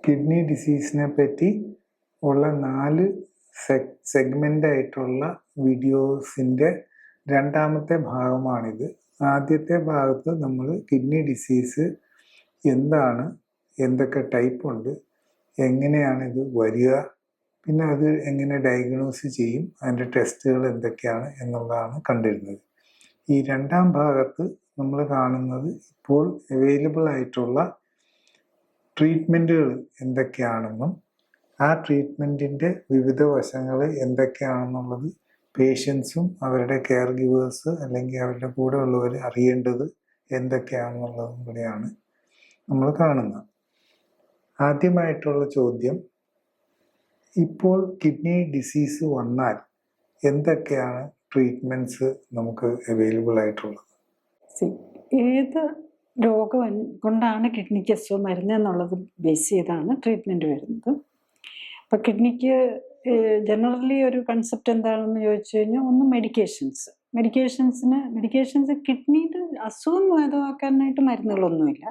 Kidney ഡിസീസിനെ പറ്റി ഉള്ള 4 സെഗ്മെൻ്റായിട്ടുള്ള വീഡിയോസിൻ്റെ രണ്ടാമത്തെ ഭാഗമാണിത്. ആദ്യത്തെ ഭാഗത്ത് നമ്മൾ കിഡ്നി ഡിസീസ് എന്താണ്, എന്തൊക്കെ ടൈപ്പ് ഉണ്ട്, എങ്ങനെയാണ് ഇത് വരിക, പിന്നെ അത് എങ്ങനെ ഡയഗ്നോസ് ചെയ്യും, അതിൻ്റെ ടെസ്റ്റുകൾ എന്തൊക്കെയാണ് എന്നുള്ളതാണ് കണ്ടിരുന്നത്. ഈ രണ്ടാം ഭാഗത്ത് നമ്മൾ കാണുന്നത് ഇപ്പോൾ അവൈലബിൾ ആയിട്ടുള്ള ട്രീറ്റ്മെൻറ്റുകൾ എന്തൊക്കെയാണെന്നും ആ ട്രീറ്റ്മെൻറ്റിൻ്റെ വിവിധ വശങ്ങൾ എന്തൊക്കെയാണെന്നുള്ളത് പേഷ്യൻസും അവരുടെ കെയർ ഗിവേഴ്സ് അല്ലെങ്കിൽ അവരുടെ കൂടെ ഉള്ളവർ അറിയേണ്ടത് എന്തൊക്കെയാണെന്നുള്ളതും കൂടെയാണ് നമ്മൾ കാണുന്നത്. ആദ്യമായിട്ടുള്ള ചോദ്യം, ഇപ്പോൾ കിഡ്നി ഡിസീസ് വന്നാൽ എന്തൊക്കെയാണ് ട്രീറ്റ്മെൻറ്റ്സ് നമുക്ക് അവൈലബിൾ ആയിട്ടുള്ളത്? ഏത് രോഗം കൊണ്ടാണ് കിഡ്നിക്ക് അസുഖം വരുന്നത് എന്നുള്ളത് ബേസ് ചെയ്താണ് ട്രീറ്റ്മെൻറ്റ് വരുന്നത്. അപ്പോൾ കിഡ്നിക്ക് ജനറലി ഒരു കൺസെപ്റ്റ് എന്താണെന്ന് ചോദിച്ചു കഴിഞ്ഞാൽ, ഒന്ന് മെഡിക്കേഷൻസ് കിഡ്നിയുടെ അസുഖം ഭേദമാക്കാനായിട്ട് മരുന്നുകളൊന്നുമില്ല.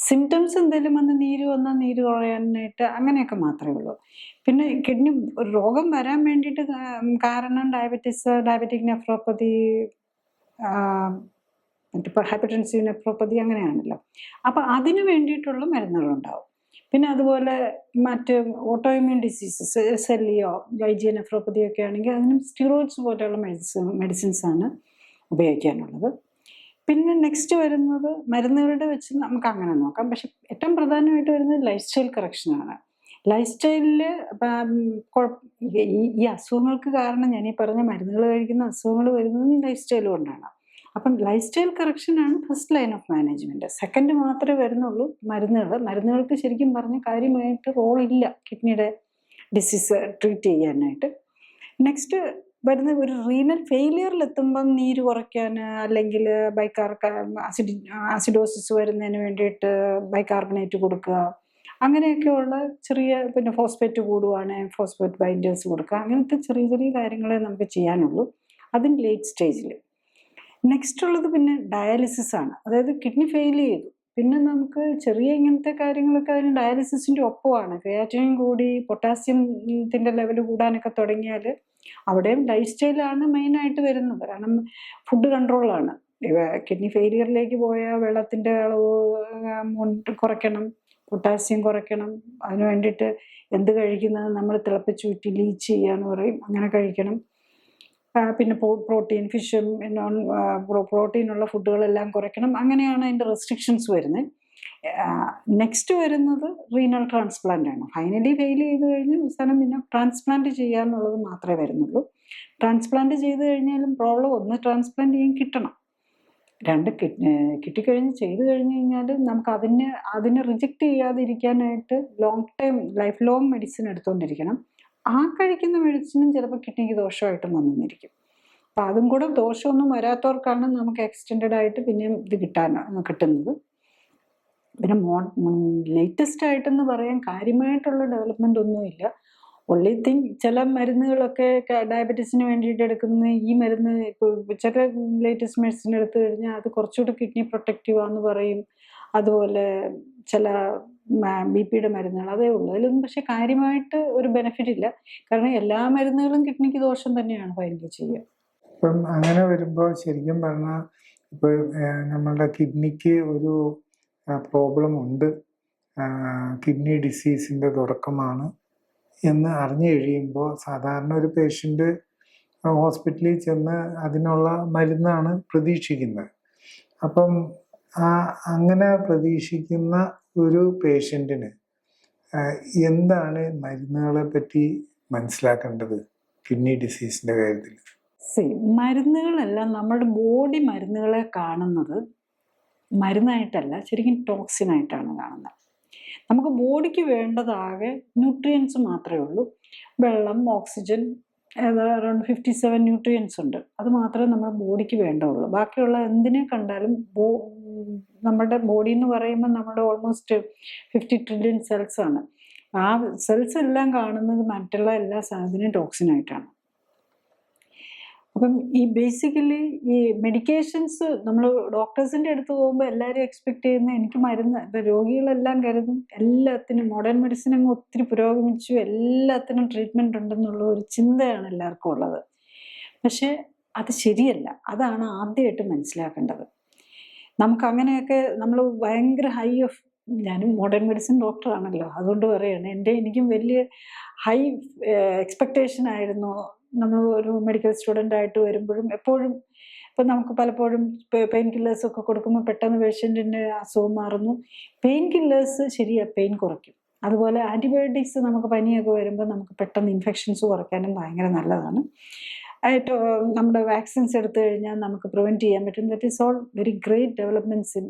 സിംറ്റംസ് എന്തെങ്കിലും വന്ന് നീര് വന്നാൽ നീര് കുറയാനായിട്ട് അങ്ങനെയൊക്കെ മാത്രമേ ഉള്ളൂ. പിന്നെ കിഡ്നി രോഗം വരാൻ വേണ്ടിയിട്ട് കാരണം ഡയബറ്റിക് നെഫ്രോപ്പതി, ഇപ്പോൾ ഹൈപ്പർടെൻസീവ് നെഫ്രോപ്പതി അങ്ങനെയാണല്ലോ. അപ്പോൾ അതിന് വേണ്ടിയിട്ടുള്ള മരുന്നുകളുണ്ടാവും. പിന്നെ അതുപോലെ മറ്റ് ഓട്ടോഇമ്യൂൺ ഡിസീസസ്, SLEയോ IgA നെഫ്രോപ്പതിയോ ഒക്കെ ആണെങ്കിൽ അതിനും സ്റ്റിറോയിഡ്സ് പോലെയുള്ള മെഡിസിൻസാണ് ഉപയോഗിക്കാനുള്ളത്. പിന്നെ നെക്സ്റ്റ് വരുന്നത് മരുന്നുകളുടെ വെച്ച് നമുക്ക് അങ്ങനെ നോക്കാം. പക്ഷെ ഏറ്റവും പ്രധാനമായിട്ട് വരുന്നത് ലൈഫ് സ്റ്റൈൽ കറക്ഷനാണ്. ലൈഫ് സ്റ്റൈലിൽ ഈ അസുഖങ്ങൾക്ക് കാരണം ഞാൻ ഈ പറഞ്ഞ മരുന്നുകൾ കഴിക്കുന്ന അസുഖങ്ങൾ വരുന്നത് ലൈഫ് സ്റ്റൈൽ കൊണ്ടാണ്. അപ്പം ലൈഫ് സ്റ്റൈൽ കറക്ഷനാണ് first line of management. Second മാത്രമേ വരുന്നുള്ളൂ മരുന്നുകൾക്ക് ശരിക്കും പറഞ്ഞ കാര്യമായിട്ട് റോളില്ല കിഡ്നിയുടെ ഡിസീസ് ട്രീറ്റ് ചെയ്യാനായിട്ട്. നെക്സ്റ്റ് വരുന്ന ഒരു റീനൽ ഫെയിലിയറിലെത്തുമ്പം നീര് കുറയ്ക്കാൻ, അല്ലെങ്കിൽ ആസിഡോസിസ് വരുന്നതിന് വേണ്ടിയിട്ട് ബൈകാർബണേറ്റ് കൊടുക്കുക, അങ്ങനെയൊക്കെയുള്ള ചെറിയ, പിന്നെ ഫോസ്ഫേറ്റ് കൂടുവാണെങ്കിൽ ഫോസ്ഫേറ്റ് ബൈൻഡേഴ്സ് കൊടുക്കുക, അങ്ങനത്തെ ചെറിയ ചെറിയ കാര്യങ്ങളെ നമുക്ക് ചെയ്യാനുള്ളൂ. അതും ലേറ്റ് സ്റ്റേജിൽ. നെക്സ്റ്റ് ഉള്ളത് പിന്നെ ഡയാലിസിസ് ആണ്. അതായത് കിഡ്നി ഫെയിൽ ചെയ്തു, പിന്നെ നമുക്ക് ചെറിയ ഇങ്ങനത്തെ കാര്യങ്ങളൊക്കെ അതിന് ഡയാലിസിസിൻ്റെ ഒപ്പമാണ്. ക്രിയാറ്റിനിൻ കൂടി പൊട്ടാസ്യത്തിൻ്റെ ലെവൽ കൂടാനൊക്കെ തുടങ്ങിയാൽ അവിടെയും ലൈഫ് സ്റ്റൈലാണ് മെയിനായിട്ട് വരുന്നത്. കാരണം ഫുഡ് കൺട്രോളാണ്. കിഡ്നി ഫെയിലിയറിലേക്ക് പോയാൽ വെള്ളത്തിൻ്റെ അളവ് കുറയ്ക്കണം, പൊട്ടാസ്യം കുറയ്ക്കണം. അതിന് വേണ്ടിയിട്ട് എന്ത് കഴിക്കുന്നത് നമ്മൾ തിളപ്പിച്ചൂറ്റി ലീച്ച് ചെയ്യാന്ന് പറയും, അങ്ങനെ കഴിക്കണം. പിന്നെ പ്രോട്ടീൻ, ഫിഷും നോൺ പ്രോട്ടീനുള്ള ഫുഡുകളെല്ലാം കുറയ്ക്കണം. അങ്ങനെയാണ് അതിൻ്റെ റെസ്ട്രിക്ഷൻസ് വരുന്നത്. നെക്സ്റ്റ് വരുന്നത് റീനൽ ട്രാൻസ്പ്ലാന്റ് ആണ്. ഫൈനലി ഫെയിൽ ചെയ്ത് കഴിഞ്ഞാൽ അവസാനം പിന്നെ ട്രാൻസ്പ്ലാന്റ് ചെയ്യാന്നുള്ളത് മാത്രമേ വരുന്നുള്ളൂ. ട്രാൻസ്പ്ലാന്റ് ചെയ്ത് കഴിഞ്ഞാലും പ്രോബ്ലം, ഒന്ന് ട്രാൻസ്പ്ലാന്റ് ചെയ്യാൻ കിട്ടണം, രണ്ട് കിട്ടിക്കഴിഞ്ഞ് ചെയ്ത് കഴിഞ്ഞ് കഴിഞ്ഞാൽ നമുക്ക് അതിനെ റിജക്റ്റ് ചെയ്യാതിരിക്കാനായിട്ട് ലൈഫ് ലോങ് മെഡിസിൻ എടുത്തുകൊണ്ടിരിക്കണം. ആ കഴിക്കുന്ന മെഡിസിനും ചിലപ്പോൾ കിഡ്നിക്ക് ദോഷമായിട്ടും വന്നിരിക്കും. അപ്പം അതും കൂടെ ദോഷമൊന്നും വരാത്തവർക്കാണ് നമുക്ക് എക്സ്റ്റെൻഡഡ് ആയിട്ട് പിന്നെയും ഇത് കിട്ടുന്നത്. പിന്നെ ലേറ്റസ്റ്റ് ആയിട്ടെന്ന് പറയാൻ കാര്യമായിട്ടുള്ള ഡെവലപ്മെൻ്റ് ഒന്നുമില്ല. ഒൺലി തിങ്, ചില മരുന്നുകളൊക്കെ ഡയബറ്റീസിന് വേണ്ടിയിട്ട് എടുക്കുന്ന ഈ മരുന്ന്, ഇപ്പോൾ ചില ലേറ്റസ്റ്റ് മെഡിസിൻ എടുത്തു കഴിഞ്ഞാൽ അത് കുറച്ചുകൂടി കിഡ്നി പ്രൊട്ടക്റ്റീവ് ആണെന്ന് പറയും. അതുപോലെ ചില BP-യുടെ മരുന്നുകൾ, അതേ ഉള്ളൂ. അതിലൊന്നും പക്ഷെ കാര്യമായിട്ട് ഒരു ബെനിഫിറ്റ് ഇല്ല. കാരണം എല്ലാ മരുന്നുകളും കിഡ്നിക്ക് ദോഷം തന്നെയാണ് ഫൈനലി ചെയ്യുക. ഇപ്പം അങ്ങനെ വരുമ്പോൾ ശരിക്കും പറഞ്ഞാൽ ഇപ്പോൾ നമ്മളുടെ കിഡ്നിക്ക് ഒരു പ്രോബ്ലം ഉണ്ട്, കിഡ്നി ഡിസീസിൻ്റെ തുടക്കമാണ് എന്ന് അറിഞ്ഞു കഴിയുമ്പോൾ സാധാരണ ഒരു പേഷ്യൻ്റ് ഹോസ്പിറ്റലിൽ ചെന്ന് അതിനുള്ള മരുന്നാണ് പ്രതീക്ഷിക്കുന്നത്. അപ്പം അങ്ങനെ പ്രതീക്ഷിക്കുന്ന ഒരു പേഷ്യൻറ്റിന് എന്താണ് മരുന്നുകളെ പറ്റി മനസ്സിലാക്കേണ്ടത് കിഡ്നി ഡിസീസിൻ്റെ കാര്യത്തിൽ? മരുന്നുകളെല്ലാം നമ്മുടെ ബോഡി മരുന്നുകളെ കാണുന്നത് മരുന്നായിട്ടല്ല, ശരിക്കും ടോക്സിനായിട്ടാണ് കാണുന്നത്. നമുക്ക് ബോഡിക്ക് വേണ്ടതാകെ ന്യൂട്രിയൻസ് മാത്രമേ ഉള്ളൂ. വെള്ളം, ഓക്സിജൻ, അറൗണ്ട് 57 ന്യൂട്രിയൻസ് ഉണ്ട്. അത് മാത്രമേ നമ്മുടെ ബോഡിക്ക് വേണ്ടുള്ളൂ. ബാക്കിയുള്ള എന്തിനെ കണ്ടാലും നമ്മുടെ ബോഡി എന്ന് പറയുമ്പോൾ നമ്മുടെ ഓൾമോസ്റ്റ് 50 ട്രില്യൺ സെൽസ് ആണ്. ആ സെൽസ് എല്ലാം കാണുന്നത് മറ്റുള്ള എല്ലാ സാധനവും ടോക്സിനായിട്ടാണ്. അപ്പം ഈ ബേസിക്കലി ഈ മെഡിക്കേഷൻസ് നമ്മൾ ഡോക്ടേഴ്സിൻ്റെ അടുത്ത് പോകുമ്പോൾ എല്ലാവരും എക്സ്പെക്ട് ചെയ്യുന്ന എനിക്ക് മരുന്ന് ഇപ്പം രോഗികളെല്ലാം കരുതും എല്ലാത്തിനും മോഡേൺ മെഡിസിൻ അങ്ങ് ഒത്തിരി പുരോഗമിച്ചു, എല്ലാത്തിനും ട്രീറ്റ്മെൻറ്റ് ഉണ്ടെന്നുള്ള ഒരു ചിന്തയാണ് എല്ലാവർക്കും ഉള്ളത്. പക്ഷേ അത് ശരിയല്ല. അതാണ് ആദ്യമായിട്ട് മനസ്സിലാക്കേണ്ടത്. നമുക്ക് അങ്ങനെയൊക്കെ നമ്മൾ ഭയങ്കര ഹൈ ഓഫ്, ഞാനും മോഡേൺ മെഡിസിൻ ഡോക്ടറാണല്ലോ, അതുകൊണ്ട് പറയുകയാണ്, എനിക്കും വലിയ ഹൈ എക്സ്പെക്റ്റേഷൻ ആയിരുന്നു. നമ്മൾ ഒരു മെഡിക്കൽ സ്റ്റുഡൻ്റ് ആയിട്ട് വരുമ്പോഴും എപ്പോഴും ഇപ്പം നമുക്ക് പലപ്പോഴും പെയിൻ കില്ലേഴ്സൊക്കെ കൊടുക്കുമ്പോൾ പെട്ടെന്ന് പേഷ്യൻറ്റിൻ്റെ അസുഖം മാറുന്നു. പെയിൻ കില്ലേഴ്സ് ശരിയാണ്, പെയിൻ കുറയ്ക്കും. അതുപോലെ ആൻറ്റിബയോട്ടിക്സ് നമുക്ക് പനിയൊക്കെ വരുമ്പോൾ നമുക്ക് പെട്ടെന്ന് ഇൻഫെക്ഷൻസ് കുറയ്ക്കാനും ഭയങ്കര നല്ലതാണ്. ഏറ്റവും നമ്മുടെ വാക്സിൻസ് എടുത്തു കഴിഞ്ഞാൽ നമുക്ക് പ്രിവെൻറ്റ് ചെയ്യാൻ പറ്റും. That is all very great developments in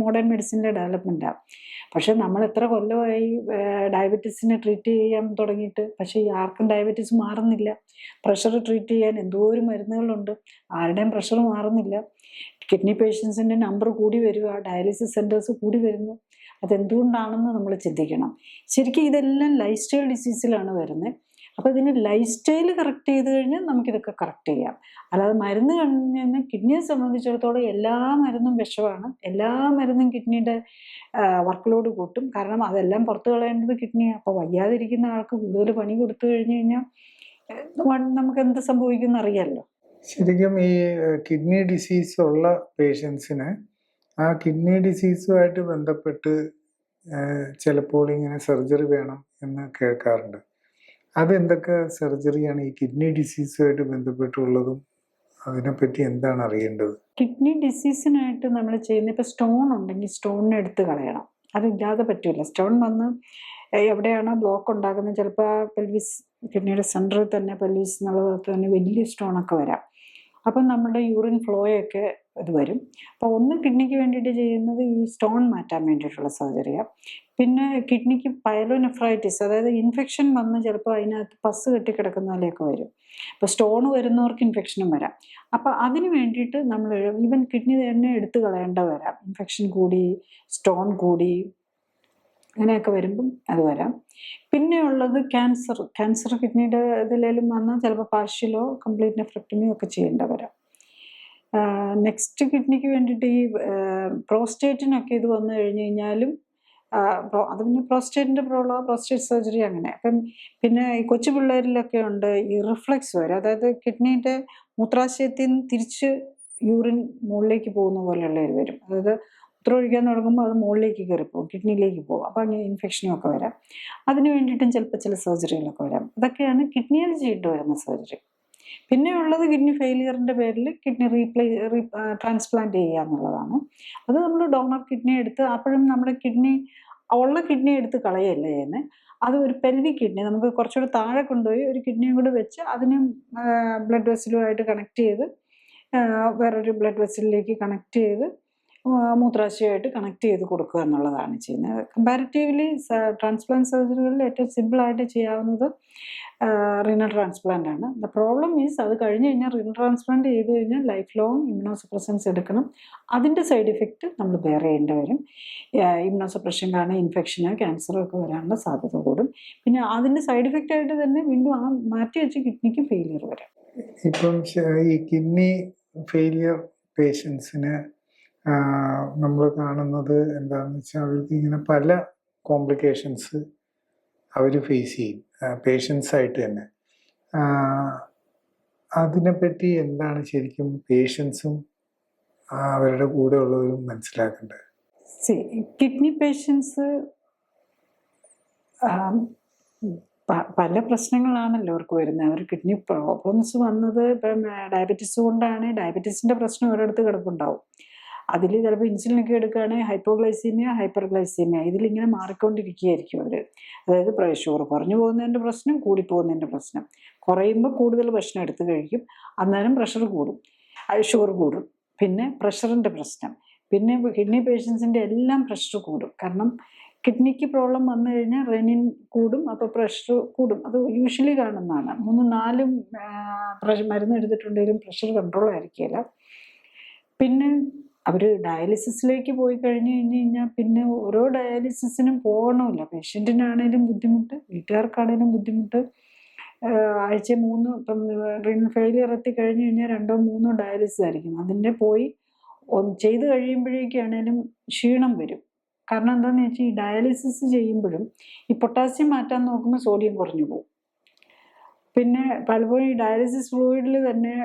modern മെഡിസിൻ്റെ ഡെവലപ്മെൻറ്റാണ്. പക്ഷേ നമ്മൾ എത്ര കൊല്ലമായി ഡയബറ്റീസിനെ ട്രീറ്റ് ചെയ്യാൻ തുടങ്ങിയിട്ട്, പക്ഷേ ആർക്കും ഡയബറ്റീസ് മാറുന്നില്ല. പ്രഷർ ട്രീറ്റ് ചെയ്യാൻ എന്തോരം മരുന്നുകളുണ്ട്, ആരുടെയും പ്രഷർ മാറുന്നില്ല. കിഡ്നി പേഷ്യൻസിൻ്റെ നമ്പർ കൂടി വരിക, ഡയാലിസിസ് സെൻറ്റേഴ്സ് കൂടി വരുന്നു. അതെന്തുകൊണ്ടാണെന്ന് നമ്മൾ ചിന്തിക്കണം. ശരിക്കും ഇതെല്ലാം ലൈഫ് സ്റ്റൈൽ ഡിസീസിലാണ് വരുന്നത്. അപ്പോൾ ഇതിന് ലൈഫ് സ്റ്റൈൽ കറക്റ്റ് ചെയ്ത് കഴിഞ്ഞാൽ നമുക്കിതൊക്കെ കറക്റ്റ് ചെയ്യാം. അല്ലാതെ മരുന്ന് കഴിഞ്ഞാൽ കിഡ്നിയെ സംബന്ധിച്ചിടത്തോളം എല്ലാ മരുന്നും വിഷമാണ്. എല്ലാ മരുന്നും കിഡ്നിയുടെ വർക്ക് ലോഡ് കൂട്ടും. കാരണം അതെല്ലാം പുറത്ത് കളയേണ്ടത് കിഡ്നിയാണ്. അപ്പോൾ വയ്യാതിരിക്കുന്ന ആൾക്ക് കൂടുതൽ പണി കൊടുത്തു കഴിഞ്ഞ് കഴിഞ്ഞാൽ നമുക്ക് എന്ത് സംഭവിക്കും അറിയാമല്ലോ. ശരിക്കും ഈ കിഡ്നി ഡിസീസ് ഉള്ള പേഷ്യൻസിന് ആ കിഡ്നി ഡിസീസുമായിട്ട് ബന്ധപ്പെട്ട് ചിലപ്പോൾ ഇങ്ങനെ സർജറി വേണം എന്ന് കേൾക്കാറുണ്ട്. അതെന്തൊക്കെ സർജറിയാണ് ഈ കിഡ്നി ഡിസീസുമായിട്ട് ബന്ധപ്പെട്ടുള്ളതും അതിനെപ്പറ്റി എന്താണ് അറിയേണ്ടത്? കിഡ്നി ഡിസീസിനായിട്ട് നമ്മൾ ചെയ്യുന്ന, ഇപ്പോൾ സ്റ്റോൺ ഉണ്ടെങ്കിൽ സ്റ്റോണിനെ എടുത്ത് കളയണം. അതില്ലാതെ പറ്റില്ല. സ്റ്റോൺ വന്ന് എവിടെയാണോ ബ്ലോക്ക് ഉണ്ടാകുന്നത്, ചിലപ്പോൾ ആ പെൽവിസ് കിഡ്നിയുടെ സെൻറ്ററിൽ തന്നെ പെൽവിസ് എന്നുള്ള ഭാഗത്ത് തന്നെ വലിയ സ്റ്റോണൊക്കെ വരാം. അപ്പം നമ്മുടെ യൂറിൻ ഫ്ലോയൊക്കെ ഇത് വരും. അപ്പോൾ ഒന്ന് കിഡ്നിക്ക് വേണ്ടിയിട്ട് ചെയ്യുന്നത് ഈ സ്റ്റോൺ മാറ്റാൻ വേണ്ടിയിട്ടുള്ള സർജറിയാണ്. പിന്നെ കിഡ്നിക്ക് പൈലോനെഫ്രൈറ്റിസ്, അതായത് ഇൻഫെക്ഷൻ വന്ന് ചിലപ്പോൾ അതിനകത്ത് പസ് കെട്ടിക്കിടക്കുന്ന പോലെയൊക്കെ വരും. അപ്പോൾ സ്റ്റോൺ വരുന്നവർക്ക് ഇൻഫെക്ഷനും വരാം. അപ്പോൾ അതിന് വേണ്ടിയിട്ട് നമ്മൾ ഈവൻ കിഡ്നി തന്നെ എടുത്ത് കളയേണ്ട വരാം. ഇൻഫെക്ഷൻ കൂടി, സ്റ്റോൺ കൂടി, അങ്ങനെയൊക്കെ വരുമ്പം അത് വരാം. പിന്നെ ഉള്ളത് ക്യാൻസർ കിഡ്നിയുടെ ഇതിലേലും വന്നാൽ ചിലപ്പോൾ പാർഷ്യലോ കംപ്ലീറ്റ് നെഫ്രക്ടമിയോ ഒക്കെ ചെയ്യേണ്ട വരാം. നെക്സ്റ്റ് കിഡ്നിക്ക് വേണ്ടിയിട്ട് ഈ പ്രോസ്റ്റേറ്റിനൊക്കെ ഇത് വന്നു കഴിഞ്ഞ് കഴിഞ്ഞാലും അത് പിന്നെ പ്രോസ്റ്റേറ്റിൻ്റെ പ്രോബ്ലം, പ്രോസ്റ്റേറ്റ് സർജറി അങ്ങനെ. അപ്പം പിന്നെ ഈ കൊച്ചു പിള്ളേരിലൊക്കെ ഉണ്ട് ഈ റിഫ്ലക്സ് വരും. അതായത് കിഡ്നീൻ്റെ മൂത്രാശയത്തിൽ നിന്ന് തിരിച്ച് യൂറിൻ മുകളിലേക്ക് പോകുന്ന പോലെയുള്ള ഇത് വരും. അതായത് മൂത്രം ഒഴിക്കാൻ തുടങ്ങുമ്പോൾ അത് മുകളിലേക്ക് കയറിപ്പോകും, കിഡ്നിയിലേക്ക് പോകും. അപ്പോൾ അങ്ങനെ ഇൻഫെക്ഷനും ഒക്കെ വരാം. അതിന് വേണ്ടിയിട്ടും ചിലപ്പോൾ ചില സർജറികളൊക്കെ വരാം. അതൊക്കെയാണ് കിഡ്നിയിൽ ചെയ്യേണ്ടി വരുന്ന സർജറി. പിന്നെ ഉള്ളത് കിഡ്നി ഫെയിലിയറിൻ്റെ പേരിൽ കിഡ്നി ട്രാൻസ്പ്ലാന്റ് ചെയ്യുക എന്നുള്ളതാണ്. അത് നമ്മൾ ഡോണർ കിഡ്നി എടുത്ത്, അപ്പോഴും നമ്മുടെ കിഡ്നി ഉള്ള കിഡ്നി എടുത്ത് കളയല്ല ചെയ്യുന്നത്. അത് ഒരു പെൽവിക് കിഡ്നി നമുക്ക് കുറച്ചുകൂടെ താഴെ കൊണ്ടുപോയി ഒരു കിഡ്നിയും കൂടെ വെച്ച് അതിനെ ബ്ലഡ് വെസലുമായിട്ട് കണക്ട് ചെയ്ത് വേറൊരു ബ്ലഡ് വെസലിലേക്ക് കണക്ട് ചെയ്ത് മൂത്രാശയമായിട്ട് കണക്ട് ചെയ്ത് കൊടുക്കുക എന്നുള്ളതാണ് ചെയ്യുന്നത്. കമ്പാരിറ്റീവ്ലി ട്രാൻസ്പ്ലാന്റ് സർജറികളിൽ ഏറ്റവും സിമ്പിളായിട്ട് ചെയ്യാവുന്നത് റീനൽ ട്രാൻസ്പ്ലാന്റ് ആണ്. ദ പ്രോബ്ലം ഈസ് അത് കഴിഞ്ഞ് കഴിഞ്ഞാൽ റീനൽ ട്രാൻസ്പ്ലാന്റ് ചെയ്ത് കഴിഞ്ഞാൽ ലൈഫ് ലോങ് ഇമ്മ്യൂണോസപ്രസൻസ് എടുക്കണം. അതിൻ്റെ സൈഡ് ഇഫക്റ്റ് നമ്മൾ ബെയർ ചെയ്യേണ്ടി വരും. ഇമ്മ്യൂണോസപ്രഷൻ കാരണം ഇൻഫെക്ഷന്, ക്യാൻസറൊക്കെ വരാനുള്ള സാധ്യത കൂടും. പിന്നെ അതിൻ്റെ സൈഡ് ഇഫക്റ്റ് ആയിട്ട് തന്നെ വീണ്ടും ആ മാറ്റി വെച്ച കിഡ്നിക്ക് ഫെയിലിയർ വരാം. ഇപ്പം ഈ കിഡ്നി ഫെയിലിയർ പേഷ്യൻസിന് നമ്മൾ കാണുന്നത് എന്താണെന്ന് വെച്ചാൽ അവർക്ക് ഇങ്ങനെ പല കോംപ്ലിക്കേഷൻസ് അവർ ഫേസ് ചെയ്യും പേഷ്യൻസായിട്ട് തന്നെ. അതിനെപ്പറ്റി എന്താണ് ശരിക്കും പേഷ്യൻസും അവരുടെ കൂടെ ഉള്ളവരും മനസ്സിലാക്കേണ്ടത്? കിഡ്നി പേഷ്യൻസ് പല പ്രശ്നങ്ങളാണല്ലോ അവർക്ക് വരുന്നത്. അവർ കിഡ്നി പ്രോബ്ലംസ് വന്നത് ഇപ്പം ഡയബറ്റീസ് കൊണ്ടാണ്. ഡയബറ്റീസിൻ്റെ പ്രശ്നം ഒരിടത്ത് കിടപ്പുണ്ടാവും. അതിൽ ചിലപ്പോൾ ഇൻസുലിനൊക്കെ എടുക്കുകയാണെങ്കിൽ ഹൈപ്പോഗ്ലൈസീമിയ, ഹൈപ്പർഗ്ലൈസീമിയ ഇതിലിങ്ങനെ മാറിക്കൊണ്ടിരിക്കുകയായിരിക്കും അവർ. അതായത് ഷുഗർ കുറഞ്ഞു പോകുന്നതിൻ്റെ പ്രശ്നം, കൂടിപ്പോകുന്നതിൻ്റെ പ്രശ്നം. കുറയുമ്പോൾ കൂടുതൽ ഭക്ഷണം എടുത്ത് കഴിക്കും, അന്നേരം പ്രഷർ കൂടും, ഷുഗർ കൂടും. പിന്നെ പ്രഷറിൻ്റെ പ്രശ്നം, പിന്നെ കിഡ്നി പേഷ്യൻസിൻ്റെ എല്ലാം പ്രഷർ കൂടും. കാരണം കിഡ്നിക്ക് പ്രോബ്ലം വന്നു കഴിഞ്ഞാൽ റെനിൻ കൂടും, അപ്പോൾ പ്രഷർ കൂടും. അത് യൂഷ്വലി കാണുന്നതാണ്. 3-4 മരുന്ന് എടുത്തിട്ടുണ്ടെങ്കിലും പ്രഷർ കൺട്രോൾ ആയിരിക്കില്ല. പിന്നെ അവർ ഡയാലിസിസിലേക്ക് പോയി കഴിഞ്ഞ് കഴിഞ്ഞാൽ പിന്നെ ഓരോ ഡയാലിസിസിനും പോകണമില്ല. പേഷ്യൻറ്റിനാണേലും ബുദ്ധിമുട്ട്, വീട്ടുകാർക്കാണേലും ബുദ്ധിമുട്ട്. ആഴ്ച 3 ഇപ്പം റിനൽ ഫെയിലിയർ എത്തിക്കഴിഞ്ഞ് കഴിഞ്ഞാൽ 2 3 ഡയാലിസിസ് ആയിരിക്കും. അതിൻ്റെ പോയി ചെയ്ത് കഴിയുമ്പോഴേക്കാണേലും ക്ഷീണം വരും. കാരണം എന്താണെന്ന് വെച്ചാൽ ഈ ഡയാലിസിസ് ചെയ്യുമ്പോഴും ഈ പൊട്ടാസ്യം മാറ്റാൻ നോക്കുമ്പോൾ സോഡിയം കുറഞ്ഞു പോകും. പിന്നെ പലപ്പോഴും ഈ ഡയാലിസിസ് ഫ്ലൂയിഡിൽ തന്നെ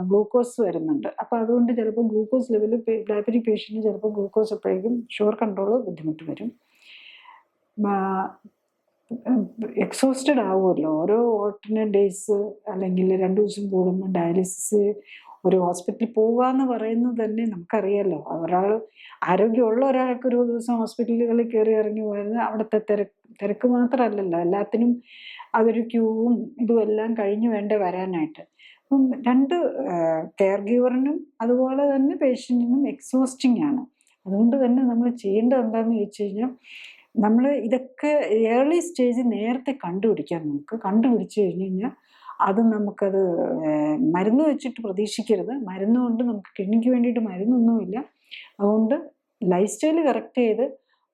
ഗ്ലൂക്കോസ് വരുന്നുണ്ട്. അപ്പോൾ അതുകൊണ്ട് ചിലപ്പോൾ ഗ്ലൂക്കോസ് ലെവൽ ഡയബറ്റിക് പേഷ്യൻറ്റിന് ചിലപ്പോൾ ഗ്ലൂക്കോസ് അപ്പോഴേക്കും ഷുഗർ കൺട്രോൾ ബുദ്ധിമുട്ട് വരും. എക്സോസ്റ്റഡ് ആവുമല്ലോ ഓരോ ഓൾട്ടർനേറ്റ് ഡേയ്സ് അല്ലെങ്കിൽ 2 ദിവസം കൂടുമ്പോൾ ഡയാലിസിസ് ഒരു ഹോസ്പിറ്റലിൽ പോകുക എന്ന് പറയുന്നത് തന്നെ നമുക്കറിയാമല്ലോ. ഒരാൾ ആരോഗ്യമുള്ള ഒരാൾക്ക് ഒരു ദിവസം ഹോസ്പിറ്റലുകളിൽ കയറി ഇറങ്ങി പോയത് അവിടുത്തെ തിരക്ക് മാത്രമല്ലല്ലോ, എല്ലാത്തിനും അതൊരു ക്യൂവും ഇതും എല്ലാം കഴിഞ്ഞ് വേണ്ടേ വരാനായിട്ട്. അപ്പം 2 കെയർ ഗീവറിനും അതുപോലെ തന്നെ പേഷ്യൻറ്റിനും എക്സോസ്റ്റിംഗ് ആണ്. അതുകൊണ്ട് തന്നെ നമ്മൾ ചെയ്യേണ്ടത് എന്താണെന്ന് ചോദിച്ചു കഴിഞ്ഞാൽ നമ്മൾ ഇതൊക്കെ ഏർലി സ്റ്റേജ് നേരത്തെ കണ്ടുപിടിക്കാൻ നോക്കുക. കണ്ടുപിടിച്ച് കഴിഞ്ഞ് കഴിഞ്ഞാൽ അത് നമുക്കത് മരുന്ന് വെച്ചിട്ട് പ്രതീക്ഷിക്കരുത്. മരുന്ന് കൊണ്ട് നമുക്ക് കിഡ്നിക്ക് വേണ്ടിയിട്ട് മരുന്നൊന്നുമില്ല. അതുകൊണ്ട് ലൈഫ് സ്റ്റൈൽ കറക്റ്റ് ചെയ്ത്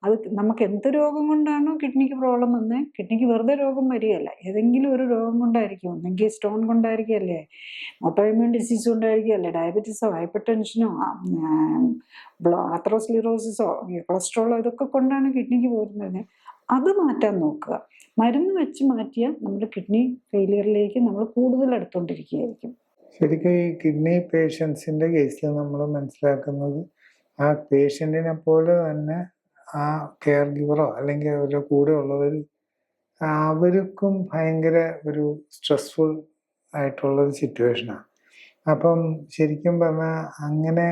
അത് നമുക്ക് എന്ത് രോഗം കൊണ്ടാണോ കിഡ്നിക്ക് പ്രോബ്ലം വന്നത്, കിഡ്നിക്ക് വെറുതെ രോഗം വരികയല്ല, ഏതെങ്കിലും ഒരു രോഗം കൊണ്ടായിരിക്കും. ഒന്നെങ്കിൽ സ്റ്റോൺ കൊണ്ടായിരിക്കുകയല്ലേ, ഓട്ടോഇമ്യൂൺ ഡിസീസ് കൊണ്ടായിരിക്കുകയല്ലേ, ഡയബറ്റീസോ ഹൈപ്പർ ടെൻഷനോ ആത്രോസ്ലിറോസിസോ കൊളസ്ട്രോളോ ഇതൊക്കെ കൊണ്ടാണ് കിഡ്നിക്ക് പോരുന്നത്. അത് മാറ്റാൻ നോക്കുക. മരുന്ന് വെച്ച് മാറ്റിയാൽ നമ്മുടെ കിഡ്നി ഫെയിലിയറിലേക്ക് നമ്മൾ കൂടുതൽ അടുത്തുകൊണ്ടിരിക്കുകയായിരിക്കും. ശരിക്കും ഈ കിഡ്നി പേഷ്യൻസിൻ്റെ കേസിൽ നമ്മൾ മനസ്സിലാക്കുന്നത് ആ പേഷ്യൻറ്റിനെ പോലെ തന്നെ ആ കെയർ ഗിവറോ അല്ലെങ്കിൽ അവരുടെ കൂടെ ഉള്ളവർ അവർക്കും ഭയങ്കര ഒരു സ്ട്രെസ്ഫുൾ ആയിട്ടുള്ളൊരു സിറ്റുവേഷനാണ്. അപ്പം ശരിക്കും പറഞ്ഞാൽ അങ്ങനെ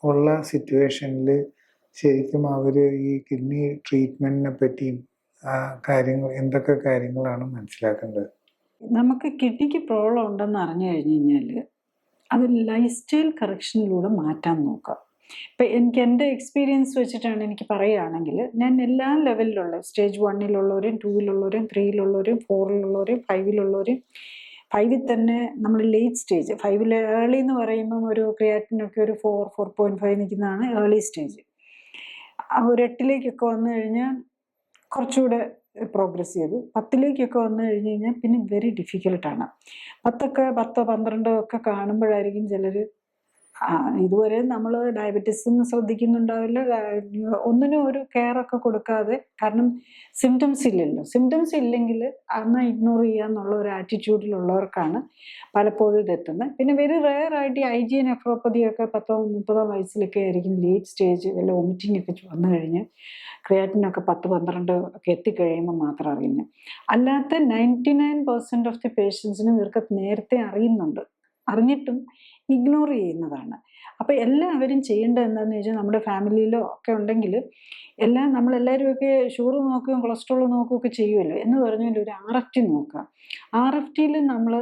ഉള്ള സിറ്റുവേഷനിൽ ശരിക്കും അവർ ഈ കിഡ്നി ട്രീറ്റ്മെൻറ്റിനെ പറ്റിയും കാര്യങ്ങൾ എന്തൊക്കെ കാര്യങ്ങളാണ് മനസ്സിലാക്കേണ്ടത്? നമുക്ക് കിഡ്നിക്ക് പ്രോബ്ലം ഉണ്ടെന്ന് അറിഞ്ഞു കഴിഞ്ഞ് കഴിഞ്ഞാൽ അത് ലൈഫ് സ്റ്റൈൽ കറക്ഷനിലൂടെ മാറ്റാൻ നോക്കുക. ഇപ്പം എൻ്റെ എക്സ്പീരിയൻസ് വെച്ചിട്ടാണ് എനിക്ക് പറയുകയാണെങ്കിൽ, ഞാൻ എല്ലാ ലെവലിലുള്ള സ്റ്റേജ് 1-ലുള്ളവരും 2-ലുള്ളവരും 3-ലുള്ളവരും 4-ലുള്ളവരും 5-ലുള്ളവരും 5-ൽ തന്നെ നമ്മൾ ലേറ്റ് സ്റ്റേജ് 5-ൽ ഏർലി എന്ന് പറയുമ്പം ഒരു ക്രിയാറ്റിനൊക്കെ ഒരു 4.5 നിൽക്കുന്നതാണ് ഏർലി സ്റ്റേജ്. ഒരു 8-ലേക്കൊക്കെ വന്നു കഴിഞ്ഞാൽ കുറച്ചുകൂടെ പ്രോഗ്രസ് ചെയ്തു. 10-ലേക്കൊക്കെ വന്നു കഴിഞ്ഞ് കഴിഞ്ഞാൽ പിന്നെ വെരി ഡിഫിക്കൽട്ടാണ്. 10 12 ഒക്കെ കാണുമ്പോഴായിരിക്കും ചിലർ ഇതുവരെ നമ്മൾ ഡയബറ്റീസും ശ്രദ്ധിക്കുന്നുണ്ടാവില്ല, ഒന്നിനും ഒരു കെയറൊക്കെ കൊടുക്കാതെ, കാരണം സിംറ്റംസ് ഇല്ലല്ലോ. സിംറ്റംസ് ഇല്ലെങ്കിൽ അന്ന് ഇഗ്നോർ ചെയ്യുക എന്നുള്ള ഒരു ആറ്റിറ്റ്യൂഡിലുള്ളവർക്കാണ് പലപ്പോഴും ഇതെത്തുന്നത്. പിന്നെ വെരി റെയർ ആയിട്ട് ഈ IgA നെഫ്രോപ്പതിയൊക്കെ 10-30 വയസ്സിലൊക്കെ ആയിരിക്കും ലേറ്റ് സ്റ്റേജ് വല്ല വോമിറ്റിംഗ് ഒക്കെ വന്നു കഴിഞ്ഞ് ക്രിയാറ്റിനൊക്കെ 10-12 ഒക്കെ എത്തിക്കഴിയുമ്പോൾ മാത്രം അറിയുന്നത്. അല്ലാത്ത 99% ഓഫ് ദി പേഷ്യൻസിനും ഇവർക്ക് നേരത്തെ അറിയുന്നുണ്ട്, അറിഞ്ഞിട്ടും ഇഗ്നോർ ചെയ്യുന്നതാണ്. അപ്പോൾ എല്ലാവരും ചെയ്യേണ്ടത് എന്താണെന്ന് വെച്ചാൽ, നമ്മുടെ ഫാമിലിയിലോ ഒക്കെ ഉണ്ടെങ്കിൽ നമ്മളെല്ലാവരും ഒക്കെ ഷുഗർ നോക്കുകയും കൊളസ്ട്രോൾ നോക്കുകയൊക്കെ ചെയ്യുമല്ലോ. എന്ന് പറഞ്ഞാൽ ഒരു RFT നോക്കുക. RFTയിൽ നമ്മൾ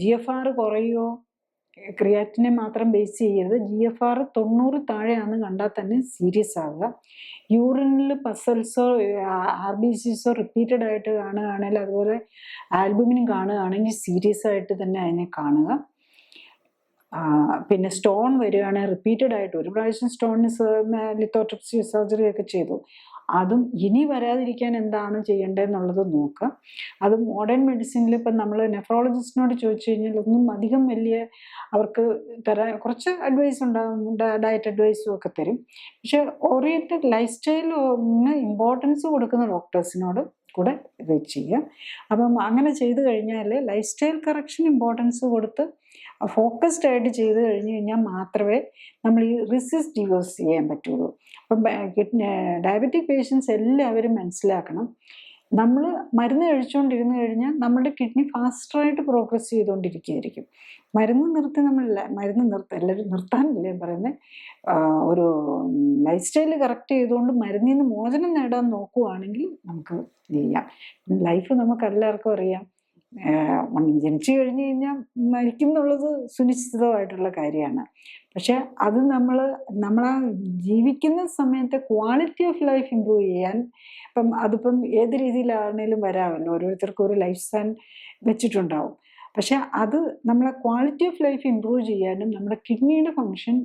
GFR കുറയുമോ, ക്രിയാറ്റിനെ മാത്രം ബേസ് ചെയ്യരുത്. GFR 90 താഴെയാണെന്ന് കണ്ടാൽ തന്നെ സീരിയസ് ആവുക. യൂറിനിൽ പസൽസോ RBCസോ റിപ്പീറ്റഡ് ആയിട്ട് കാണുകയാണെങ്കിൽ, അതുപോലെ ആൽബുമിനും കാണുകയാണെങ്കിൽ സീരിയസ് ആയിട്ട് തന്നെ അതിനെ കാണുക. പിന്നെ സ്റ്റോൺ വരികയാണെങ്കിൽ റിപ്പീറ്റഡ് ആയിട്ട് ഒരു പ്രാവശ്യം സ്റ്റോണിന് ലിത്തോട്രിപ്സി സർജറി ഒക്കെ ചെയ്തു, അതും ഇനി വരാതിരിക്കാൻ എന്താണ് ചെയ്യേണ്ടതെന്നുള്ളത് നോക്കുക. അത് മോഡേൺ മെഡിസിനിൽ ഇപ്പം നമ്മൾ നെഫ്രോളജിസ്റ്റിനോട് ചോദിച്ചു കഴിഞ്ഞാൽ ഒന്നും അധികം വലിയ അവർക്ക് കുറച്ച് അഡ്വൈസ് ഉണ്ടാകും, ഡയറ്റ് അഡ്വൈസും ഒക്കെ തരും. പക്ഷെ ഓറിയൻറ്റഡ് ലൈഫ് സ്റ്റൈലിന് ഇമ്പോർട്ടൻസ് കൊടുക്കുന്ന ഡോക്ടേഴ്സിനോട് കൂടെ ഇത് ചെയ്യുക. അപ്പം അങ്ങനെ ചെയ്തു കഴിഞ്ഞാൽ ലൈഫ് സ്റ്റൈൽ കറക്ഷൻ ഇമ്പോർട്ടൻസ് കൊടുത്ത് ഫോക്കസ്ഡ് ആയിട്ട് ചെയ്ത് കഴിഞ്ഞ് കഴിഞ്ഞാൽ മാത്രമേ നമ്മൾ ഈ റിസിസ്റ്റ് ഡിവോഴ്സ് ചെയ്യാൻ പറ്റുള്ളൂ. അപ്പം ഡയബറ്റിക് പേഷ്യൻസ് എല്ലാവരും മനസ്സിലാക്കണം, നമ്മൾ മരുന്ന് കഴിച്ചുകൊണ്ടിരുന്നു കഴിഞ്ഞാൽ നമ്മുടെ കിഡ്നി ഫാസ്റ്ററായിട്ട് പ്രോഗ്രസ് ചെയ്തുകൊണ്ടിരിക്കുകയായിരിക്കും. മരുന്ന് നിർത്തി എല്ലാവരും നിർത്താനല്ലേ പറയുന്നത്, ഒരു ലൈഫ് സ്റ്റൈൽ കറക്റ്റ് ചെയ്തുകൊണ്ട് മരുന്നിൽ നിന്ന് മോചനം നേടാൻ നോക്കുകയാണെങ്കിൽ നമുക്ക് ചെയ്യാം. ലൈഫ് നമുക്ക് എല്ലാവർക്കും അറിയാം, ജനിച്ചു കഴിഞ്ഞ് കഴിഞ്ഞാൽ മരിക്കും എന്നുള്ളത് സുനിശ്ചിതമായിട്ടുള്ള കാര്യമാണ്. പക്ഷെ അത് നമ്മളാ ജീവിക്കുന്ന സമയത്തെ ക്വാളിറ്റി ഓഫ് ലൈഫ് ഇമ്പ്രൂവ് ചെയ്യാൻ, അതിപ്പം ഏത് രീതിയിലാണെങ്കിലും വരാമല്ലോ, ഓരോരുത്തർക്കും ഒരു ലൈഫ് സ്പാൻ വെച്ചിട്ടുണ്ടാവും. പക്ഷെ അത് നമ്മളെ ക്വാളിറ്റി ഓഫ് ലൈഫ് ഇമ്പ്രൂവ് ചെയ്യാനും നമ്മുടെ കിഡ്നിയുടെ ഫങ്ഷൻ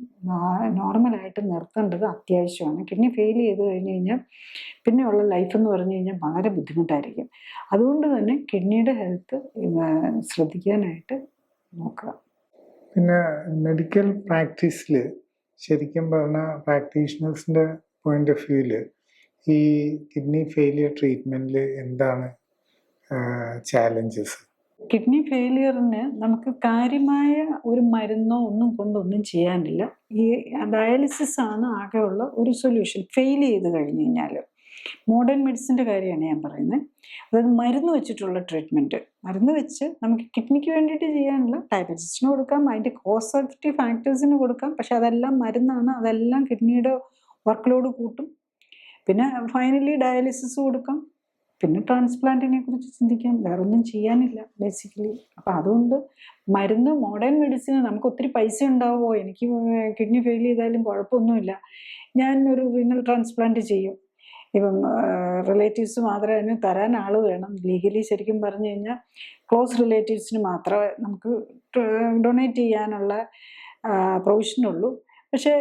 നോർമലായിട്ട് നിർത്തേണ്ടത് അത്യാവശ്യമാണ്. കിഡ്നി ഫെയിൽ ചെയ്ത് കഴിഞ്ഞ് കഴിഞ്ഞാൽ പിന്നെയുള്ള ലൈഫ് എന്ന് പറഞ്ഞു കഴിഞ്ഞാൽ വളരെ ബുദ്ധിമുട്ടായിരിക്കും. അതുകൊണ്ട് തന്നെ കിഡ്നിയുടെ ഹെൽത്ത് ശ്രദ്ധിക്കാനായിട്ട് നോക്കുക. പിന്നെ മെഡിക്കൽ പ്രാക്ടീസിൽ ശരിക്കും പറഞ്ഞാൽ പ്രാക്ടീഷണേഴ്സിൻ്റെ പോയിന്റ് ഓഫ് വ്യൂവിൽ ഈ കിഡ്നി ഫെയിലിയർ ട്രീറ്റ്മെൻറ്റിൽ എന്താണ് ചാലഞ്ചസ്? കിഡ്നി ഫെയിലിയറിന് നമുക്ക് കാര്യമായ ഒരു മരുന്നോ കൊണ്ടൊന്നും ചെയ്യാനില്ല. ഈ ഡയാലിസിസ് ആണ് ആകെയുള്ള ഒരു സൊല്യൂഷൻ ഫെയിൽ ചെയ്ത് കഴിഞ്ഞ് കഴിഞ്ഞാൽ. മോഡേൺ മെഡിസിൻ്റെ കാര്യമാണ് ഞാൻ പറയുന്നത്. അതായത് മരുന്ന് വെച്ചിട്ടുള്ള ട്രീറ്റ്മെൻറ്റ്, മരുന്ന് വെച്ച് നമുക്ക് കിഡ്നിക്ക് വേണ്ടിയിട്ട് ചെയ്യാനില്ല. ഡയബറ്റീസിന് കൊടുക്കാം, അതിൻ്റെ കോസറ്റീവ് ഫാക്ടേഴ്സിന് കൊടുക്കാം. പക്ഷെ അതെല്ലാം മരുന്നാണ്, അതെല്ലാം കിഡ്നിയുടെ വർക്ക് ലോഡ് കൂട്ടും. പിന്നെ ഫൈനലി ഡയാലിസിസ് കൊടുക്കാം, പിന്നെ ട്രാൻസ്പ്ലാന്റിനെ കുറിച്ച് ചിന്തിക്കാം. വേറെ ഒന്നും ചെയ്യാനില്ല ബേസിക്കലി. അപ്പം അതുകൊണ്ട് മരുന്ന് മോഡേൺ മെഡിസിന് നമുക്ക് ഒത്തിരി പൈസ ഉണ്ടാവുമോ, എനിക്ക് കിഡ്നി ഫെയിൽ ചെയ്താലും കുഴപ്പമൊന്നുമില്ല, ഞാൻ ഒരു റീനൽ ട്രാൻസ്പ്ലാന്റ് ചെയ്യും. ഇപ്പം റിലേറ്റീവ്സ് മാത്രമേ അതിന് തരാൻ ആൾ വേണം. ലീഗലി ശരിക്കും പറഞ്ഞു കഴിഞ്ഞാൽ ക്ലോസ് റിലേറ്റീവ്സിന് മാത്രമേ നമുക്ക് ഡൊണേറ്റ് ചെയ്യാനുള്ള പ്രൊവിഷനുള്ളൂ. പക്ഷേ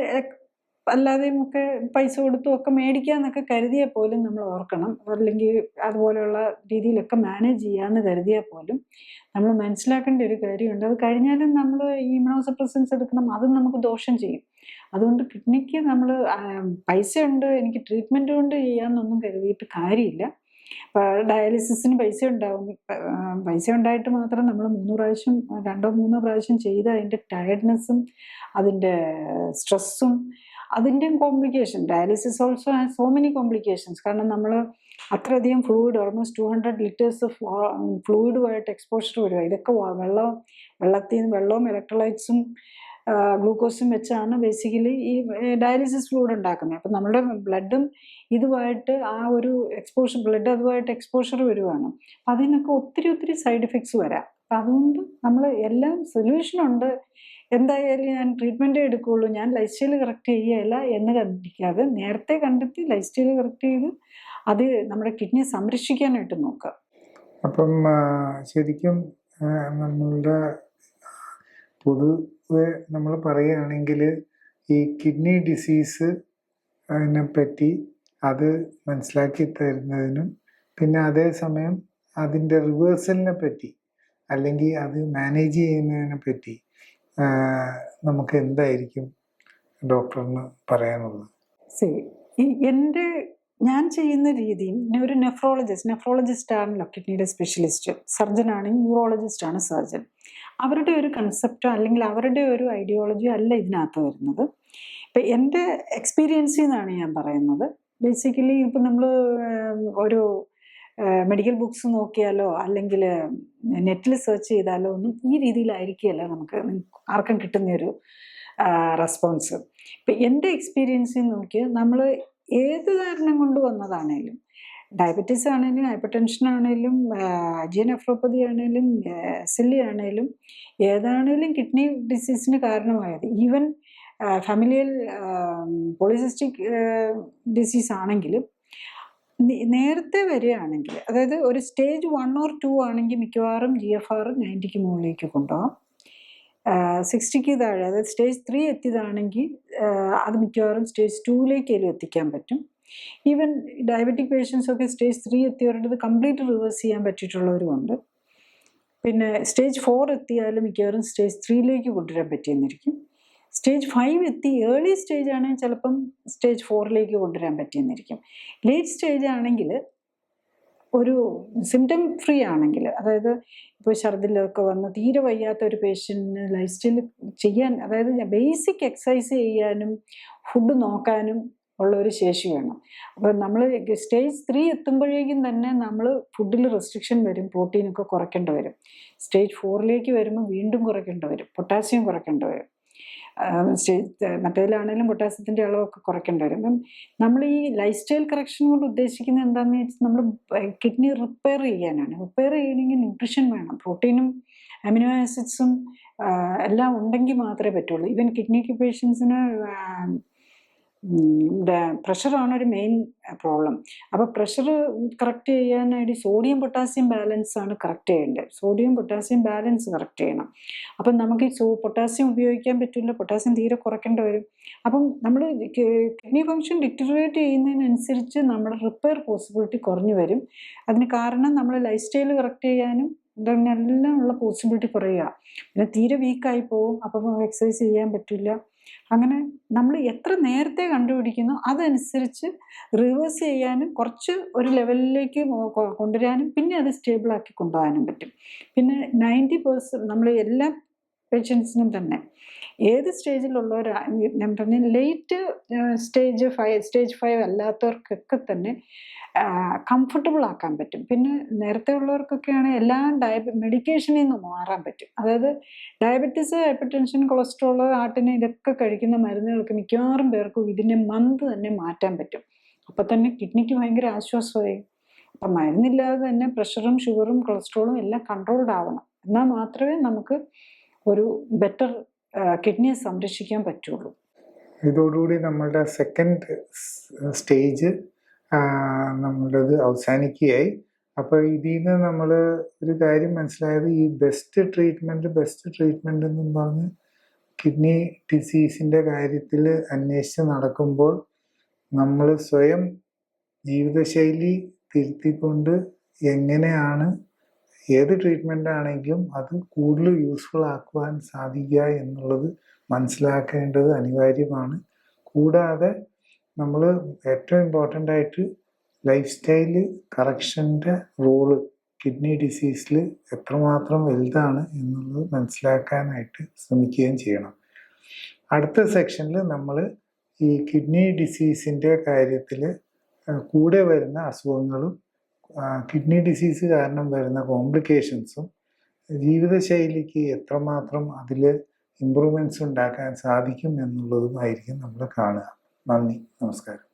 അല്ലാതെയും ഒക്കെ പൈസ കൊടുത്തും ഒക്കെ മേടിക്കാമെന്നൊക്കെ കരുതിയാൽ പോലും നമ്മൾ ഓർക്കണം, അല്ലെങ്കിൽ അതുപോലെയുള്ള രീതിയിലൊക്കെ മാനേജ് ചെയ്യാമെന്ന് കരുതിയാൽ പോലും നമ്മൾ മനസ്സിലാക്കേണ്ട ഒരു കാര്യമുണ്ട്. അത് കഴിഞ്ഞാലും നമ്മൾ ഈ ഇമ്യൂണോസപ്രസൻസ് എടുക്കണം, അതും നമുക്ക് ദോഷം ചെയ്യും. അതുകൊണ്ട് കിഡ്നിക്ക് നമ്മൾ പൈസ ഉണ്ട്, എനിക്ക് ട്രീറ്റ്മെൻറ്റ് കൊണ്ട് ചെയ്യാമെന്നൊന്നും കരുതിയിട്ട് കാര്യമില്ല. ഡയാലിസിസിന് പൈസ ഉണ്ടാവും. പൈസ ഉണ്ടായിട്ട് മാത്രം നമ്മൾ 2 3 പ്രാവശ്യം ചെയ്ത് അതിൻ്റെ ടയർഡ്നെസ്സും അതിൻ്റെ സ്ട്രെസ്സും അതിൻ്റെയും complication. Dialysis also has so many complications. കാരണം നമ്മൾ അത്രയധികം ഫ്ലൂയിഡ്, ഓൾമോസ്റ്റ് 200 liters ഫ്ലൂയിഡുമായിട്ട് എക്സ്പോഷർ വരിക. ഇതൊക്കെ വെള്ളവും ഇലക്ട്രോലൈറ്റ്സും ഗ്ലൂക്കോസും വെച്ചാണ് ബേസിക്കലി ഈ ഡയാലിസിസ് ഫ്ലൂയിഡ് ഉണ്ടാക്കുന്നത്. അപ്പം നമ്മുടെ ബ്ലഡും ഇതുമായിട്ട് ബ്ലഡ് അതുമായിട്ട് എക്സ്പോഷർ വരുവാണ്. അപ്പം അതിനൊക്കെ ഒത്തിരി സൈഡ് എഫക്ട്സ് വരാം. അപ്പം അതുകൊണ്ട് നമ്മൾ എല്ലാം സൊല്യൂഷനുണ്ട്, എന്തായാലും ഞാൻ ട്രീറ്റ്മെൻറ്റേ എടുക്കുകയുള്ളൂ, ഞാൻ ലൈഫ് സ്റ്റൈൽ കറക്റ്റ് ചെയ്യുകയല്ല എന്ന് കണ്ടിരിക്കാതെ നേരത്തെ കണ്ടെത്തി ലൈഫ് സ്റ്റൈൽ കറക്റ്റ് ചെയ്ത് അത് നമ്മുടെ കിഡ്നിയെ സംരക്ഷിക്കാനായിട്ട് നോക്കുക. അപ്പം ശരിക്കും നമ്മളുടെ പൊതുവെ നമ്മൾ പറയുകയാണെങ്കിൽ ഈ കിഡ്നി ഡിസീസ് പറ്റി അത് മനസ്സിലാക്കി തരുന്നതിനും പിന്നെ അതേസമയം അതിൻ്റെ റിവേഴ്സലിനെ പറ്റി അല്ലെങ്കിൽ അത് മാനേജ് ചെയ്യുന്നതിനെ പറ്റി നമുക്ക് എന്തായിരിക്കും ഡോക്ടറിന് പറയാനുള്ളത്? ഞാൻ ചെയ്യുന്ന രീതിയും ഒരു നെഫ്രോളജിസ്റ്റ് ആണല്ലോ കിഡ്നിയുടെ സ്പെഷ്യലിസ്റ്റ്, സർജൻ ആണെങ്കിൽ യൂറോളജിസ്റ്റ് ആണ് സർജൻ. അവരുടെ ഒരു കൺസെപ്റ്റോ അല്ലെങ്കിൽ അവരുടെ ഒരു ഐഡിയോളജിയോ അല്ല ഇതിനകത്ത് വരുന്നത്. ഇപ്പം എൻ്റെ എക്സ്പീരിയൻസിൽ നിന്നാണ് ഞാൻ പറയുന്നത്. ബേസിക്കലി ഇപ്പം നമ്മൾ ഒരു മെഡിക്കൽ ബുക്സ് നോക്കിയാലോ അല്ലെങ്കിൽ നെറ്റിൽ സെർച്ച് ചെയ്താലോ ഒന്നും ഈ രീതിയിലായിരിക്കുകയല്ല നമുക്ക് ആർക്കും കിട്ടുന്നൊരു റെസ്പോൺസ്. ഇപ്പം എൻ്റെ എക്സ്പീരിയൻസിൽ നോക്കിയാൽ നമ്മൾ ഏത് കാരണം കൊണ്ട് വന്നതാണേലും, ഡയബറ്റീസ് ആണെങ്കിലും ഹൈപ്പർ ടെൻഷൻ ആണെങ്കിലും നെഫ്രോപ്പതി ആണെങ്കിലും SLE ആണെങ്കിലും ഏതാണേലും കിഡ്നി ഡിസീസിന് കാരണമായത്, ഈവൻ ഫാമിലിയൽ പോളിസിസ്റ്റിക് ഡിസീസ് ആണെങ്കിലും നേരത്തെ വരികയാണെങ്കിൽ, അതായത് ഒരു സ്റ്റേജ് 1 or 2 ആണെങ്കിൽ മിക്കവാറും GFR 90ക്ക് മുകളിലേക്ക് കൊണ്ടുപോകാം. 60ക്ക് താഴെ, അതായത് സ്റ്റേജ് 3 എത്തിയതാണെങ്കിൽ അത് മിക്കവാറും സ്റ്റേജ് 2ലേക്കെങ്കിലും എത്തിക്കാൻ പറ്റും. ഈവൻ ഡയബറ്റിക് പേഷ്യൻസൊക്കെ സ്റ്റേജ് 3 എത്തിയവരുടെ കംപ്ലീറ്റ് റിവേഴ്സ് ചെയ്യാൻ പറ്റിയിട്ടുള്ളവരുമുണ്ട്. പിന്നെ സ്റ്റേജ് 4 എത്തിയാലും മിക്കവാറും സ്റ്റേജ് 3ലേക്ക് കൊണ്ടുവരാൻ പറ്റിയെന്നിരിക്കും. സ്റ്റേജ് 5 എത്തി ഏർലി സ്റ്റേജ് ആണെങ്കിൽ ചിലപ്പം സ്റ്റേജ് 4ലേക്ക് കൊണ്ടുവരാൻ പറ്റിയെന്നിരിക്കും. ലേറ്റ് സ്റ്റേജ് ആണെങ്കിൽ ഒരു സിംറ്റം ഫ്രീ ആണെങ്കിൽ, അതായത് ഇപ്പോൾ ഛർദിലൊക്കെ വന്ന് തീരെ വയ്യാത്ത ഒരു പേഷ്യൻറ്റിന് ലൈഫ് സ്റ്റൈൽ ചെയ്യാൻ, അതായത് ബേസിക് എക്സസൈസ് ചെയ്യാനും ഫുഡ് നോക്കാനും ഉള്ള ഒരു ശേഷി വേണം. അപ്പോൾ നമ്മൾ സ്റ്റേജ് 3 എത്തുമ്പോഴേക്കും തന്നെ നമ്മൾ ഫുഡിൽ റെസ്ട്രിക്ഷൻ വരും, പ്രോട്ടീനൊക്കെ കുറയ്ക്കേണ്ടി വരും. സ്റ്റേജ് 4ലേക്ക് വരുമ്പോൾ വീണ്ടും കുറയ്ക്കേണ്ടി വരും, പൊട്ടാസ്യം കുറയ്ക്കേണ്ടി വരും. മറ്റേതിലാണെങ്കിലും പൊട്ടാസ്യത്തിൻ്റെ അളവൊക്കെ കുറയ്ക്കേണ്ടി വരും. അപ്പം നമ്മൾ ഈ ലൈഫ് സ്റ്റൈൽ കറക്ഷൻ കൊണ്ട് ഉദ്ദേശിക്കുന്നത് എന്താണെന്ന് വെച്ചാൽ നമ്മൾ കിഡ്നി റിപ്പയർ ചെയ്യാനാണ്. റിപ്പയർ ചെയ്യണമെങ്കിൽ ന്യൂട്രീഷൻ വേണം, പ്രോട്ടീനും അമിനോ ആസിഡ്സും എല്ലാം ഉണ്ടെങ്കിൽ മാത്രമേ പറ്റുള്ളൂ. ഈവൻ കിഡ്നിക്ക് പേഷ്യൻസിന് പ്രഷറാണ് ഒരു മെയിൻ പ്രോബ്ലം. അപ്പോൾ പ്രഷർ കറക്റ്റ് ചെയ്യാനായിട്ട് സോഡിയം പൊട്ടാസ്യം ബാലൻസ് ആണ് കറക്റ്റ് ചെയ്യേണ്ടത്. സോഡിയം പൊട്ടാസ്യം ബാലൻസ് കറക്റ്റ് ചെയ്യണം. അപ്പം നമുക്ക് പൊട്ടാസ്യം ഉപയോഗിക്കാൻ പറ്റില്ല, പൊട്ടാസ്യം തീരെ കുറയ്ക്കേണ്ടി വരും. അപ്പം നമ്മൾ കിഡ്നി ഫങ്ഷൻ ഡിറ്ററിയേറ്റ് ചെയ്യുന്നതിനനുസരിച്ച് നമ്മുടെ റിപ്പയർ പോസിബിലിറ്റി കുറഞ്ഞു വരും. അതിന് കാരണം നമ്മൾ ലൈഫ് സ്റ്റൈൽ കറക്റ്റ് ചെയ്യാനും ഇതിനെല്ലാം ഉള്ള പോസിബിലിറ്റി കുറയുക. പിന്നെ തീരെ വീക്കായി പോകും, അപ്പം എക്സസൈസ് ചെയ്യാൻ പറ്റില്ല. അങ്ങനെ നമ്മൾ എത്ര നേരത്തെ കണ്ടുപിടിക്കുന്നോ അതനുസരിച്ച് റിവേഴ്സ് ചെയ്യാനും കുറച്ച് ഒരു ലെവലിലേക്ക് കൊണ്ടുവരാനും പിന്നെ അത് സ്റ്റേബിളാക്കി കൊണ്ടുപോകാനും പറ്റും. പിന്നെ 90% നമ്മൾ എല്ലാ പേഷ്യൻസിനും തന്നെ ഏത് സ്റ്റേജിലുള്ളവർ, ഞാൻ പറഞ്ഞ ലേറ്റ് സ്റ്റേജ് 5 അല്ലാത്തവർക്കൊക്കെ തന്നെ കംഫർട്ടബിൾ ആക്കാൻ പറ്റും. പിന്നെ നേരത്തെ ഉള്ളവർക്കൊക്കെയാണ് എല്ലാം മെഡിക്കേഷനിൽ നിന്ന് മാറാൻ പറ്റും. അതായത് ഡയബറ്റീസ്, ഹൈപ്പർ ടെൻഷൻ, കൊളസ്ട്രോൾ, ഹാർട്ടിന് ഇതൊക്കെ കഴിക്കുന്ന മരുന്നുകൾക്ക് മിക്കവാറും പേർക്കും ഇതിനെ മന്ത് തന്നെ മാറ്റാൻ പറ്റും. അപ്പം തന്നെ കിഡ്നിക്ക് ഭയങ്കര ആശ്വാസമായി. അപ്പം മരുന്നില്ലാതെ തന്നെ പ്രഷറും ഷുഗറും കൊളസ്ട്രോളും എല്ലാം കൺട്രോൾഡ് ആവണം. എന്നാൽ മാത്രമേ നമുക്ക് ഒരു ബെറ്റർ കിഡ്നിയെ സംരക്ഷിക്കാൻ പറ്റുള്ളൂ. ഇതോടുകൂടി നമ്മളുടെ സെക്കൻഡ് സ്റ്റേജ് നമ്മളുടേത് അവസാനിക്കുകയായി. അപ്പോൾ ഇതിൽ നിന്ന് നമ്മൾ ഒരു കാര്യം മനസ്സിലായത്, ഈ ബെസ്റ്റ് ട്രീറ്റ്മെൻറ്റ് എന്നും പറഞ്ഞ് കിഡ്നി ഡിസീസിൻ്റെ കാര്യത്തിൽ അന്വേഷിച്ച് നടക്കുമ്പോൾ നമ്മൾ സ്വയം ജീവിതശൈലി തിരുത്തിക്കൊണ്ട് എങ്ങനെയാണ് ഏത് ട്രീറ്റ്മെൻ്റ് ആണെങ്കിലും അത് കൂടുതൽ യൂസ്ഫുൾ ആക്കുവാൻ സാധിക്കുക എന്നുള്ളത് മനസ്സിലാക്കേണ്ടത് അനിവാര്യമാണ്. കൂടാതെ നമ്മൾ ഏറ്റവും ഇമ്പോർട്ടൻ്റ് ആയിട്ട് ലൈഫ് സ്റ്റൈല് കറക്ഷൻ്റെ റോള് കിഡ്നി ഡിസീസിൽ എത്രമാത്രം വലുതാണ് എന്നുള്ളത് മനസ്സിലാക്കാനായിട്ട് ശ്രമിക്കുകയും ചെയ്യണം. അടുത്ത സെക്ഷനിൽ നമ്മൾ ഈ കിഡ്നി ഡിസീസിൻ്റെ കാര്യത്തിൽ കൂടെ വരുന്ന അസുഖങ്ങളും കിഡ്നി ഡിസീസ് കാരണം വരുന്ന കോംപ്ലിക്കേഷൻസും ജീവിതശൈലിക്ക് എത്രമാത്രം അതിൽ ഇമ്പ്രൂവ്മെൻറ്റ്സ് ഉണ്ടാക്കാൻ സാധിക്കും എന്നുള്ളതുമായിരിക്കും നമ്മൾ കാണുക. നന്ദി, നമസ്കാരം.